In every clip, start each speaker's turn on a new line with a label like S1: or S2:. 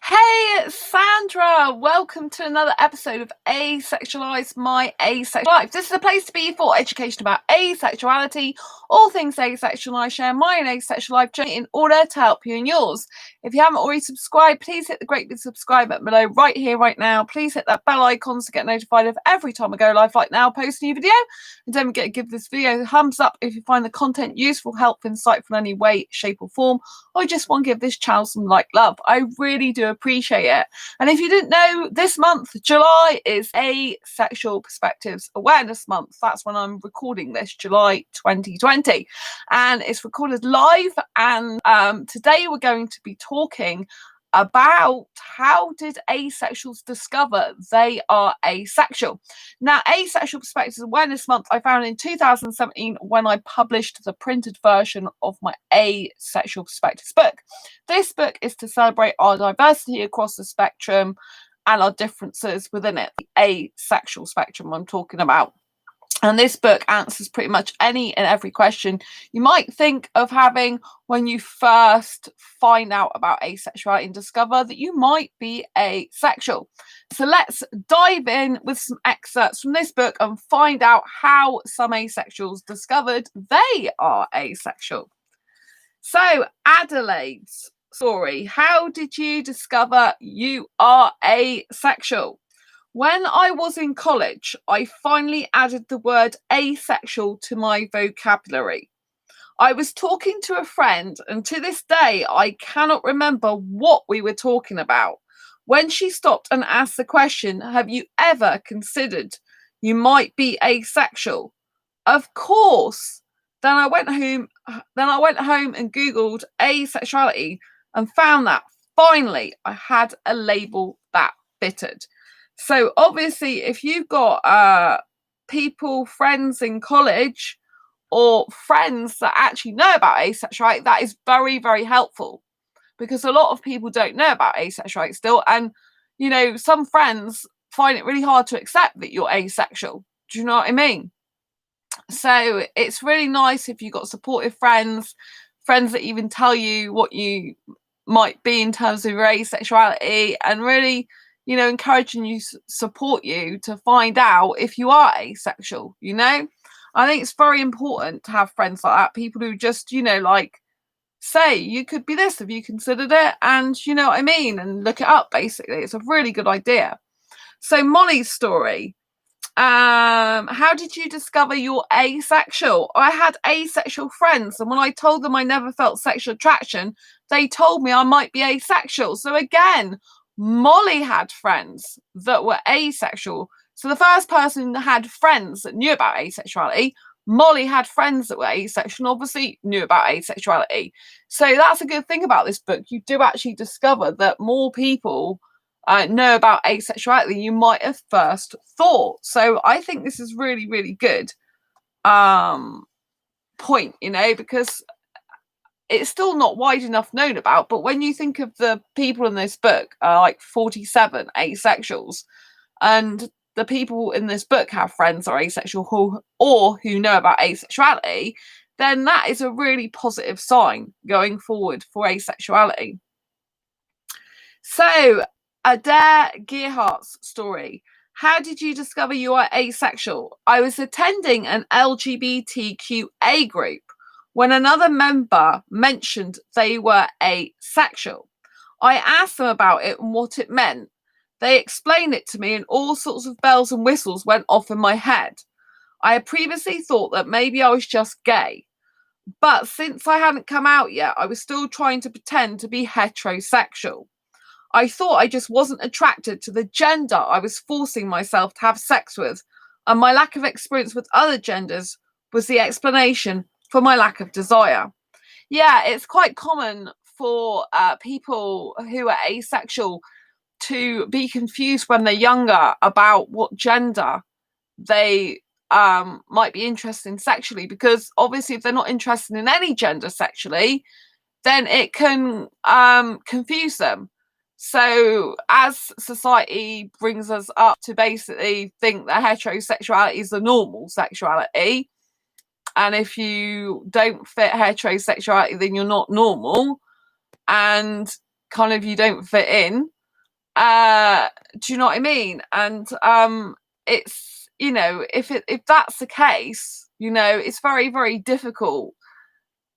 S1: Hey, Sandra, welcome to another episode of Asexualise, my asexual life. This is a place to be for education about asexuality, all things asexual. I share my own asexual life journey in order to help you in yours. If you haven't already subscribed, please hit the great big subscribe button below right here, right now. Please hit that bell icon to get notified of every time I go live like now, post a new video. And don't forget to give this video a thumbs up if you find the content useful, helpful, insightful in any way, shape or form. I just want to give this channel some love. I really do appreciate it. And if you didn't know, this month, July, is Asexual Perspectives Awareness Month. That's when I'm recording this, July 2020. And it's recorded live. And today we're going to be talking about how did asexuals discover they are asexual. Now, Asexual Perspectives Awareness Month I found in 2017 when I published the printed version of my Asexual Perspectives book. This book is to celebrate our diversity across the spectrum and our differences within it, the asexual spectrum I'm talking about. And this book answers pretty much any and every question you might think of having when you first find out about asexuality and discover that you might be asexual. So let's dive in with some excerpts from this book and find out how some asexuals discovered they are asexual. So, Adelaide's story. How did you discover you are asexual? When I was in college, I finally added the word asexual to my vocabulary. I was talking to a friend, and to this day, I cannot remember what we were talking about. When she stopped and asked the question, "Have you ever considered you might be asexual?" Of course. Then I went home and Googled asexuality and found that finally I had a label that fitted. So obviously, if you've got friends in college or friends that actually know about asexuality, that is very, very helpful, because a lot of people don't know about asexuality still. And, you know, some friends find it really hard to accept that you're asexual. Do you know what I mean? So it's really nice if you've got supportive friends that even tell you what you might be in terms of your asexuality, and really, you know, encouraging you, support you to find out if you are asexual. You know, I think it's very important to have friends like that, people who just, you know, like say you could be this if you considered it, and you know what I mean, and look it up. Basically, it's a really good idea. So Molly's story. How did you discover you're asexual? I had asexual friends, and when I told them I never felt sexual attraction, they told me I might be asexual. So again, Molly had friends that were asexual. So the first person had friends that knew about asexuality. Molly had friends that were asexual and obviously knew about asexuality. So that's a good thing about this book. You do actually discover that more people know about asexuality than you might have first thought. So I think this is really, really good point, you know, because it's still not wide enough known about. But when you think of the people in this book, like 47 asexuals, and the people in this book have friends that are asexual who know about asexuality, then that is a really positive sign going forward for asexuality. So, Adair Gearhearts' story. How did you discover you are asexual? I was attending an LGBTQA group when another member mentioned they were asexual. I asked them about it and what it meant. They explained it to me, and all sorts of bells and whistles went off in my head. I had previously thought that maybe I was just gay, but since I hadn't come out yet, I was still trying to pretend to be heterosexual. I thought I just wasn't attracted to the gender I was forcing myself to have sex with, and my lack of experience with other genders was the explanation for my lack of desire. Yeah, it's quite common for people who are asexual to be confused when they're younger about what gender they might be interested in sexually, because obviously if they're not interested in any gender sexually, then it can confuse them. So as society brings us up to basically think that heterosexuality is the normal sexuality, and if you don't fit heterosexuality, then you're not normal, and kind of you don't fit in. Do you know what I mean? And it's, you know, if that's the case, you know, it's very, very difficult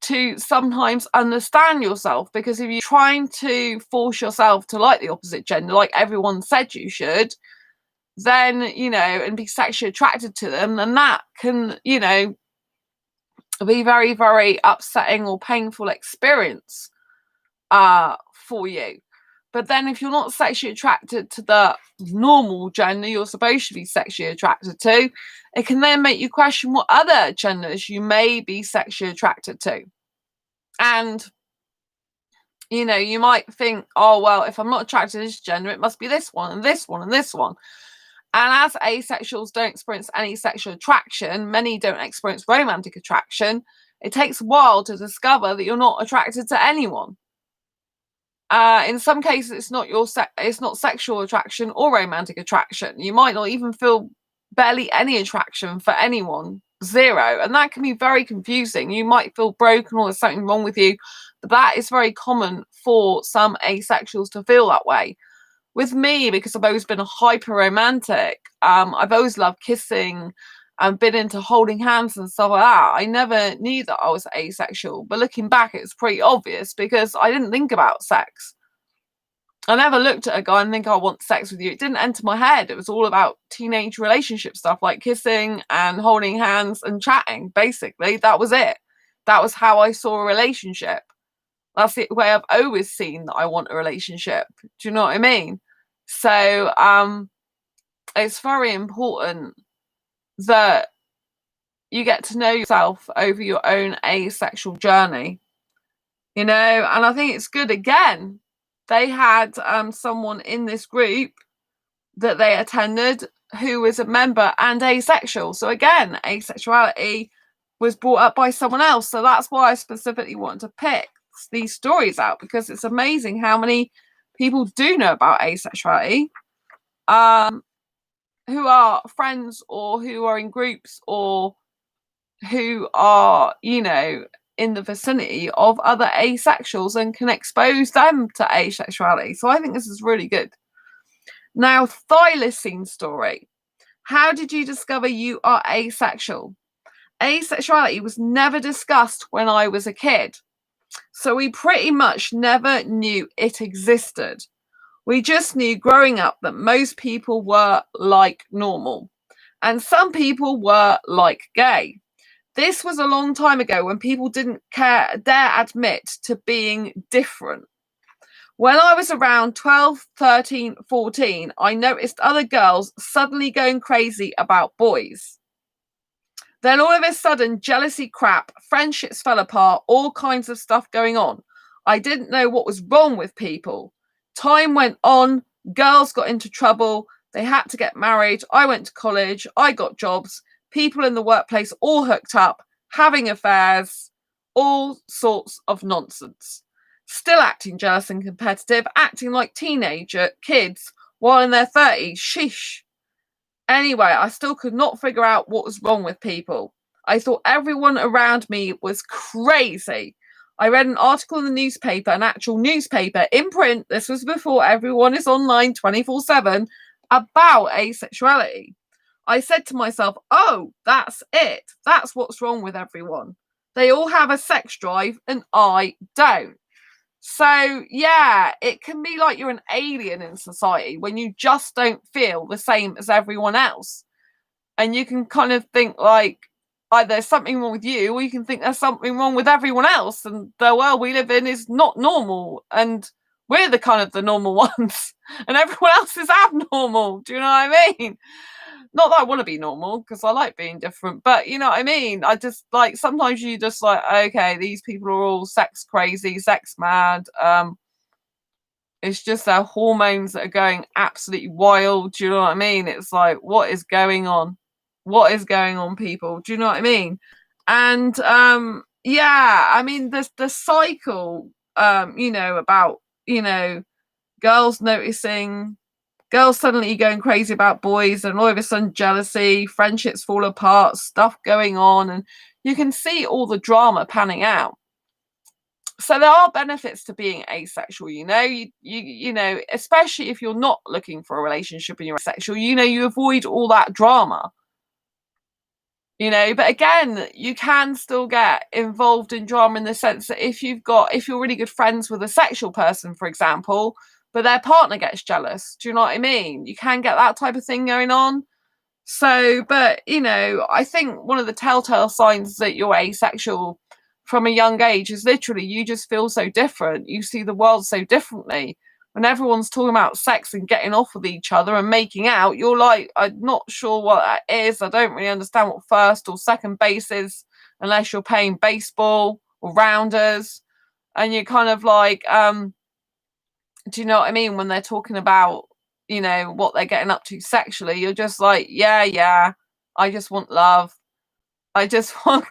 S1: to sometimes understand yourself, because if you're trying to force yourself to like the opposite gender, like everyone said you should, then, you know, and be sexually attracted to them, then that can, you know, be very, very upsetting or painful experience for you. But then if you're not sexually attracted to the normal gender you're supposed to be sexually attracted to, it can then make you question what other genders you may be sexually attracted to. And, you know, you might think, oh, well, if I'm not attracted to this gender, it must be this one and this one and this one. And as asexuals don't experience any sexual attraction, many don't experience romantic attraction, it takes a while to discover that you're not attracted to anyone. In some cases, it's not it's not sexual attraction or romantic attraction. You might not even feel barely any attraction for anyone, zero, and that can be very confusing. You might feel broken or there's something wrong with you, but that is very common for some asexuals to feel that way. With me, because I've always been a hyper romantic, I've always loved kissing and been into holding hands and stuff like that. I never knew that I was asexual, but looking back, it's pretty obvious because I didn't think about sex. I never looked at a guy and think I want sex with you. It didn't enter my head. It was all about teenage relationship stuff like kissing and holding hands and chatting. Basically, that was it. That was how I saw a relationship. That's the way I've always seen that I want a relationship. Do you know what I mean? So it's very important that you get to know yourself over your own asexual journey, you know. And I think it's good, again, they had someone in this group that they attended who was a member and asexual. So again, asexuality was brought up by someone else. So that's why I specifically wanted to pick these stories out, because it's amazing how many people do know about asexuality, who are friends or who are in groups or who are, you know, in the vicinity of other asexuals and can expose them to asexuality. So I think this is really good. Now, Thylacine Story. How did you discover you are asexual? Asexuality was never discussed when I was a kid, so we pretty much never knew it existed. We just knew growing up that most people were like normal and some people were like gay. This was a long time ago when people didn't dare admit to being different. When I was around 12, 13, 14, I noticed other girls suddenly going crazy about boys. Then all of a sudden, jealousy crap, friendships fell apart, all kinds of stuff going on. I didn't know what was wrong with people. Time went on, girls got into trouble, they had to get married, I went to college, I got jobs, people in the workplace all hooked up, having affairs, all sorts of nonsense. Still acting jealous and competitive, acting like teenager kids while in their 30s, sheesh. Anyway, I still could not figure out what was wrong with people. I thought everyone around me was crazy. I read an article in the newspaper, an actual newspaper in print, this was before everyone is online 24/7, about asexuality. I said to myself, oh, that's it. That's what's wrong with everyone. They all have a sex drive and I don't. So, yeah, it can be like you're an alien in society when you just don't feel the same as everyone else. And you can kind of think like, either there's something wrong with you, or you can think there's something wrong with everyone else, and the world we live in is not normal, and we're the kind of the normal ones, and everyone else is abnormal. Do you know what I mean? Not that I want to be normal, because I like being different, but you know what I mean? I just like, sometimes you just like, okay, these people are all sex crazy, sex mad. It's just their hormones that are going absolutely wild. Do you know what I mean? It's like, what is going on? What is going on, people? Do you know what I mean? And yeah, I mean, there's the cycle, you know, about, you know, girls noticing, girls suddenly going crazy about boys, and all of a sudden jealousy, friendships fall apart, stuff going on, and you can see all the drama panning out. So there are benefits to being asexual, you know, especially if you're not looking for a relationship and you're asexual, you avoid all that drama. But again, you can still get involved in drama in the sense that if you're really good friends with a sexual person, for example, but their partner gets jealous, do you know what I mean? You can get that type of thing going on. So, but I think one of the telltale signs that you're asexual from a young age is literally you just feel so different. You see the world so differently. When everyone's talking about sex and getting off with each other and making out, you're like, I'm not sure what that is. I don't really understand what first or second base is unless you're playing baseball or rounders. And you're kind of like, do you know what I mean? When they're talking about, what they're getting up to sexually, you're just like, yeah, I just want love. I just want,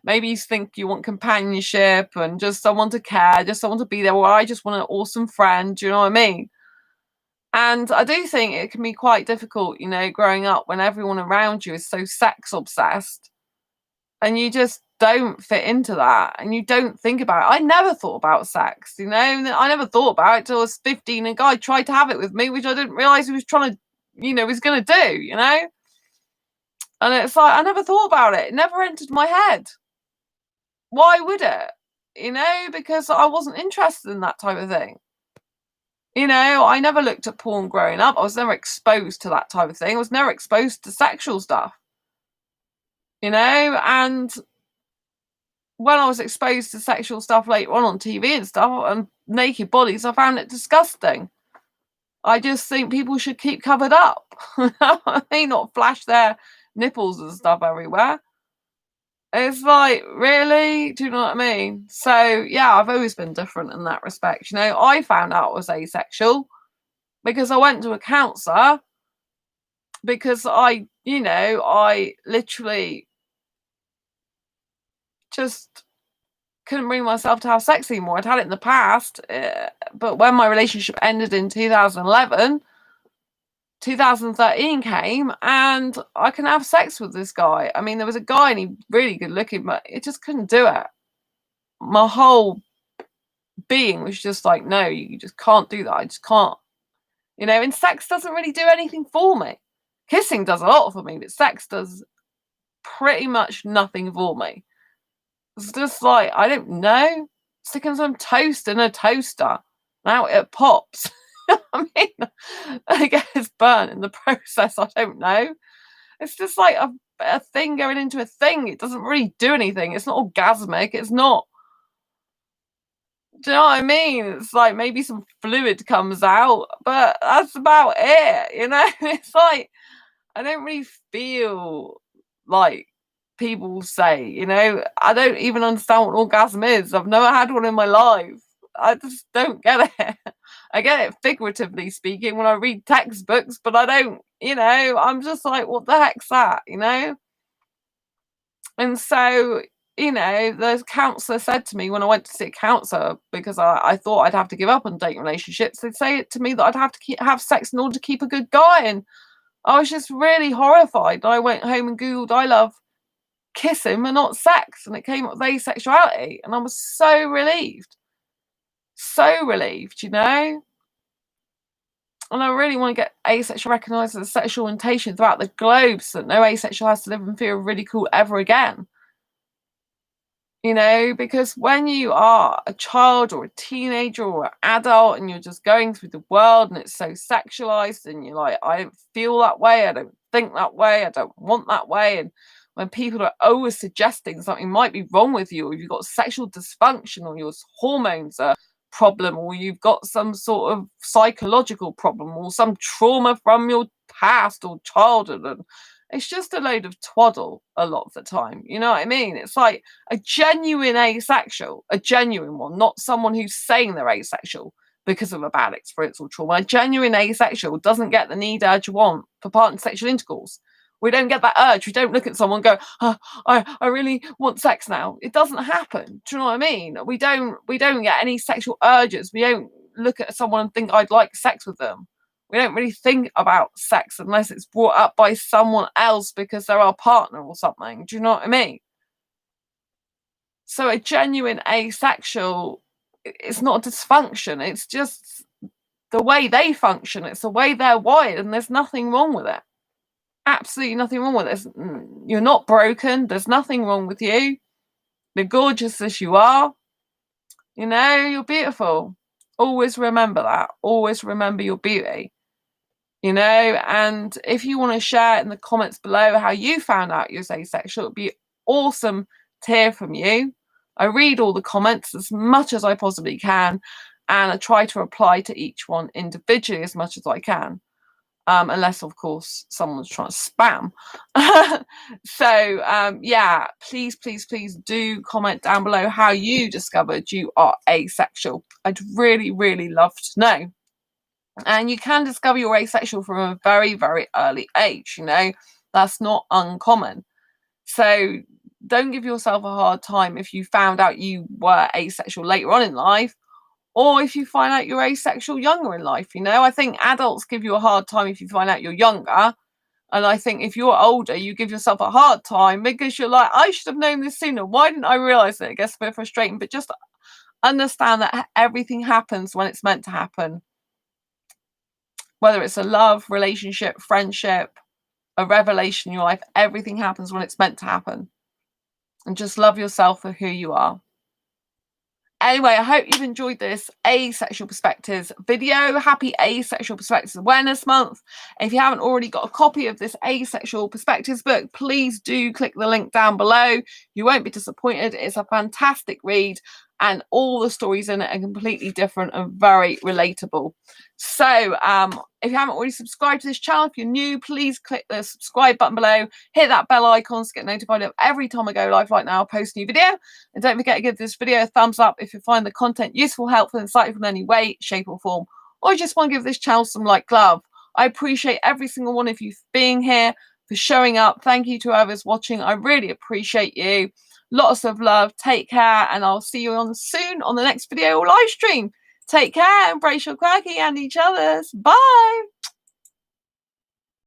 S1: maybe you think you want companionship and just someone to care, just someone to be there. Or I just want an awesome friend. Do you know what I mean? And I do think it can be quite difficult, growing up when everyone around you is so sex obsessed and you just don't fit into that and you don't think about it. I never thought about sex, I never thought about it till I was 15 and a guy tried to have it with me, which I didn't realize he was trying to, was going to do, and it's like, I never thought about it. It never entered my head. Why would it? Because I wasn't interested in that type of thing. I never looked at porn growing up. I was never exposed to that type of thing. I was never exposed to sexual stuff, and when I was exposed to sexual stuff later on TV and stuff and naked bodies, I found it disgusting. I just think people should keep covered up. They not flash their nipples and stuff everywhere. It's like, really? Do you know what I mean? So, yeah, I've always been different in that respect. I found out I was asexual because I went to a counsellor because I literally just couldn't bring myself to have sex anymore. I'd had it in the past, but when my relationship ended in 2011, 2013 came and I can have sex with this guy. I mean, there was a guy and he really good looking, but it just couldn't do it. My whole being was just like, no, you just can't do that. I just can't. And sex doesn't really do anything for me. Kissing does a lot for me, but sex does pretty much nothing for me. It's just like, I don't know, sticking some toast in a toaster. Now it pops. I mean, I guess it's burnt in the process. I don't know. It's just like a thing going into a thing. It doesn't really do anything. It's not orgasmic. It's not. Do you know what I mean? It's like maybe some fluid comes out, but that's about it. It's like I don't really feel like people say, I don't even understand what orgasm is. I've never had one in my life. I just don't get it. I get it figuratively speaking when I read textbooks, but I don't, I'm just like, what the heck's that, And so, the counsellor said to me when I went to see a counsellor, because I thought I'd have to give up on dating relationships, they'd say it to me that I'd have to have sex in order to keep a good guy. And I was just really horrified. I went home and Googled, I love kissing but not sex, and it came up with asexuality, and I was so relieved, and I really want to get asexual recognised as a sexual orientation throughout the globe so that no asexual has to live in fear of ridicule ever again. Because when you are a child or a teenager or an adult and you're just going through the world and it's so sexualized and you're like, I don't feel that way, I don't think that way, I don't want that way, and when people are always suggesting something might be wrong with you, or you've got sexual dysfunction, or your hormones are problem, or you've got some sort of psychological problem, or some trauma from your past or childhood, and it's just a load of twaddle a lot of the time. You know what I mean? It's like a genuine asexual, a genuine one, not someone who's saying they're asexual because of a bad experience or trauma. A genuine asexual doesn't get the need, urge, want for partner sexual intercourse. We don't get that urge. We don't look at someone and go, oh, I really want sex now. It doesn't happen. Do you know what I mean? We don't get any sexual urges. We don't look at someone and think I'd like sex with them. We don't really think about sex unless it's brought up by someone else because they're our partner or something. Do you know what I mean? So a genuine asexual, it's not dysfunction, it's just the way they function, it's the way they're wired, and there's nothing wrong with it. Absolutely nothing wrong with it. You're not broken, there's nothing wrong with you. You're gorgeous as you are. You know, you're beautiful. Always remember that. Always remember your beauty. You know, and if you want to share in the comments below how you found out you're asexual, it'd be awesome to hear from you. I read all the comments as much as I possibly can, and I try to reply to each one individually as much as I can. Unless, of course, someone's trying to spam. So, yeah, please do comment down below how you discovered you are asexual. I'd really, really love to know. And you can discover you're asexual from a very, very early age, you know. That's not uncommon. So don't give yourself a hard time if you found out you were asexual later on in life, or if you find out you're asexual younger in life. You know, I think adults give you a hard time if you find out you're younger. And I think if you're older, you give yourself a hard time because you're like, I should have known this sooner. Why didn't I realize it? It gets a bit frustrating, but just understand that everything happens when it's meant to happen. Whether it's a love, relationship, friendship, a revelation in your life, everything happens when it's meant to happen. And just love yourself for who you are. Anyway, I hope you've enjoyed this Asexual Perspectives video. Happy Asexual Perspectives Awareness Month. If you haven't already got a copy of this Asexual Perspectives book, please do click the link down below. You won't be disappointed. It's a fantastic read, and all the stories in it are completely different and very relatable. So if you haven't already subscribed to this channel, if you're new, please click the subscribe button below, hit that bell icon to get notified of every time I go live. Like now, I'll post a new video. And don't forget to give this video a thumbs up if you find the content useful, helpful, insightful in any way, shape or form, or you just want to give this channel some like love. I appreciate every single one of you for being here, for showing up. Thank you to whoever's watching. I really appreciate you. Lots of love. Take care, and I'll see you soon on the next video or live stream. Take care, embrace your quirky and each other's. Bye.